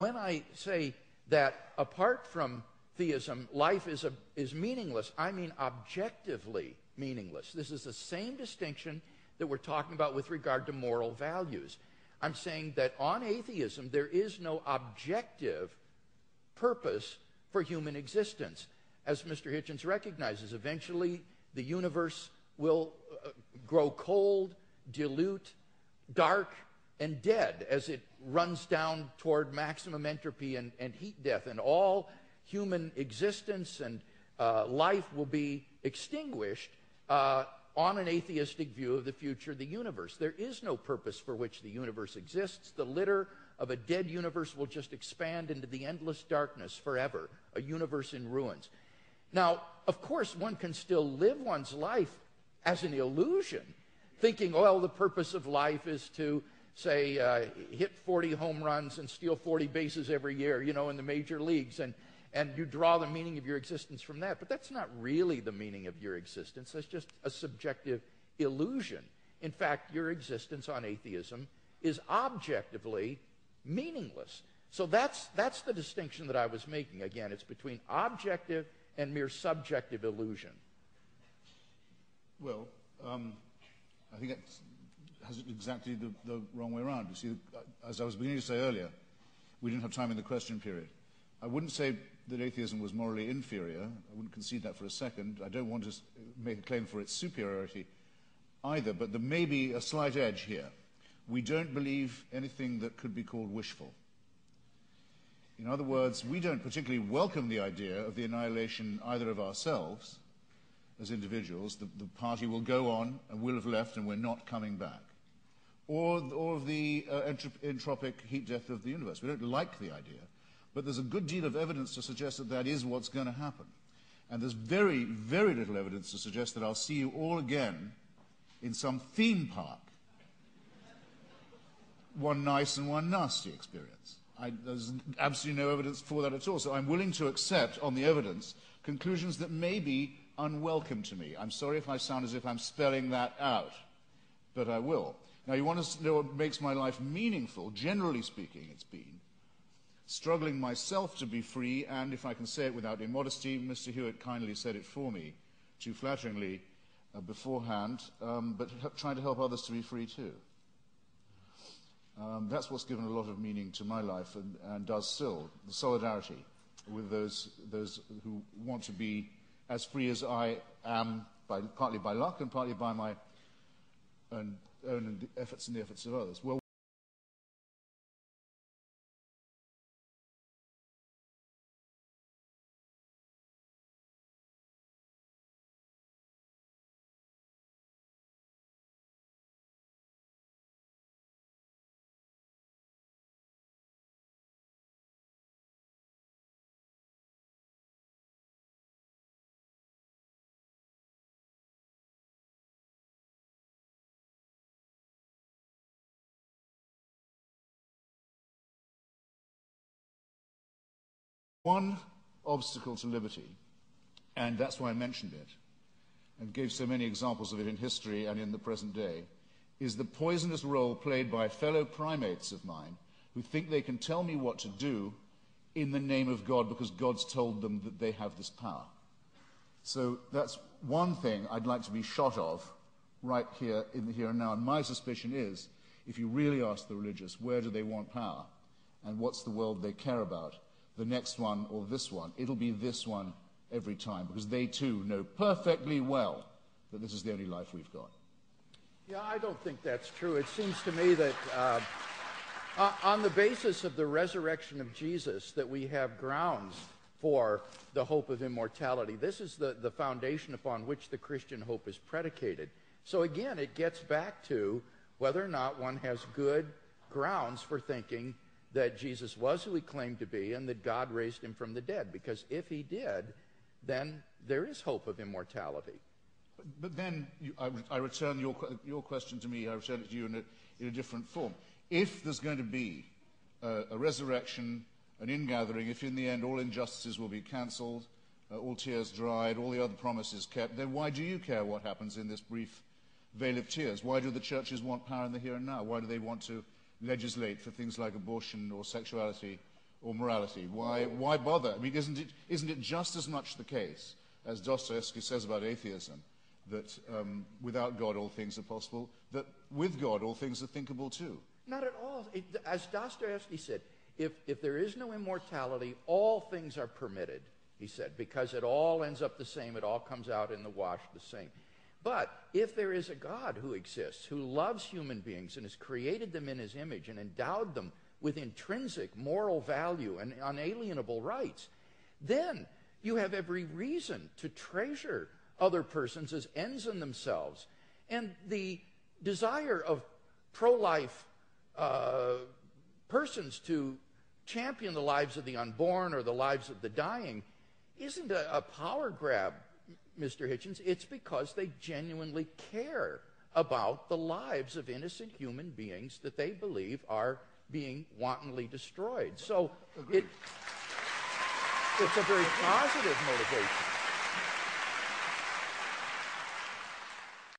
When I say that apart from theism, life is meaningless, I mean objectively meaningless. This is the same distinction that we're talking about with regard to moral values. I'm saying that on atheism, there is no objective purpose for human existence. As Mr. Hitchens recognizes, eventually the universe will grow cold, dilute, dark, and dead as it runs down toward maximum entropy and heat death, and all human existence and life will be extinguished on an atheistic view of the future of the universe. There is no purpose for which the universe exists. The litter of a dead universe will just expand into the endless darkness forever, a universe in ruins. Now, of course, one can still live one's life as an illusion, thinking, well, the purpose of life is to, say, hit 40 home runs and steal 40 bases every year, in the major leagues, and you draw the meaning of your existence from that. But that's not really the meaning of your existence. That's just a subjective illusion. In fact, your existence on atheism is objectively meaningless. So that's the distinction that I was making. Again, it's between objective and mere subjective illusion. Well, I think it has it exactly the wrong way around. You see, as I was beginning to say earlier, we didn't have time in the question period. I wouldn't say that atheism was morally inferior. I wouldn't concede that for a second. I don't want to make a claim for its superiority either, but there may be a slight edge here. We don't believe anything that could be called wishful. In other words, we don't particularly welcome the idea of the annihilation either of ourselves as individuals, the party will go on and will have left and we're not coming back, or of the entropic heat death of the universe. We don't like the idea, but there's a good deal of evidence to suggest that that is what's going to happen. And there's very, very little evidence to suggest that I'll see you all again in some theme park. One nice and one nasty experience. There's absolutely no evidence for that at all. So I'm willing to accept, on the evidence, conclusions that may be unwelcome to me. I'm sorry if I sound as if I'm spelling that out, but I will. Now, you want to know what makes my life meaningful? Generally speaking, it's been struggling myself to be free, and if I can say it without immodesty, Mr. Hewitt kindly said it for me, too flatteringly beforehand, but trying to help others to be free too. That's what's given a lot of meaning to my life, and does still, the solidarity with those who want to be as free as I am, partly by luck and partly by my own efforts and the efforts of others. Well, one obstacle to liberty, and that's why I mentioned it, and gave so many examples of it in history and in the present day, is the poisonous role played by fellow primates of mine who think they can tell me what to do in the name of God because God's told them that they have this power. So that's one thing I'd like to be shot of right here in the here and now. And my suspicion is, if you really ask the religious, where do they want power and what's the world they care about, the next one or this one, it'll be this one every time, because they too know perfectly well that this is the only life we've got. Yeah, I don't think that's true. It seems to me that on the basis of the resurrection of Jesus, that we have grounds for the hope of immortality. This is the foundation upon which the Christian hope is predicated. So again, it gets back to whether or not one has good grounds for thinking that Jesus was who he claimed to be and that God raised him from the dead. Because if he did, then there is hope of immortality. But then I return your question to me, I return it to you in a different form. If there's going to be a resurrection, an ingathering, if in the end all injustices will be cancelled, all tears dried, all the other promises kept, then why do you care what happens in this brief veil of tears? Why do the churches want power in the here and now? Why do they want to legislate for things like abortion or sexuality or morality? Why bother? I mean, isn't it just as much the case, as Dostoevsky says about atheism, that without God all things are possible, that with God all things are thinkable too? Not at all. As Dostoevsky said, if there is no immortality, all things are permitted, he said, because it all ends up the same. It all comes out in the wash the same. But if there is a God who exists, who loves human beings and has created them in his image and endowed them with intrinsic moral value and unalienable rights, then you have every reason to treasure other persons as ends in themselves. And the desire of pro-life persons to champion the lives of the unborn or the lives of the dying isn't a power grab, Mr. Hitchens. It's because they genuinely care about the lives of innocent human beings that they believe are being wantonly destroyed. So it's a very positive motivation.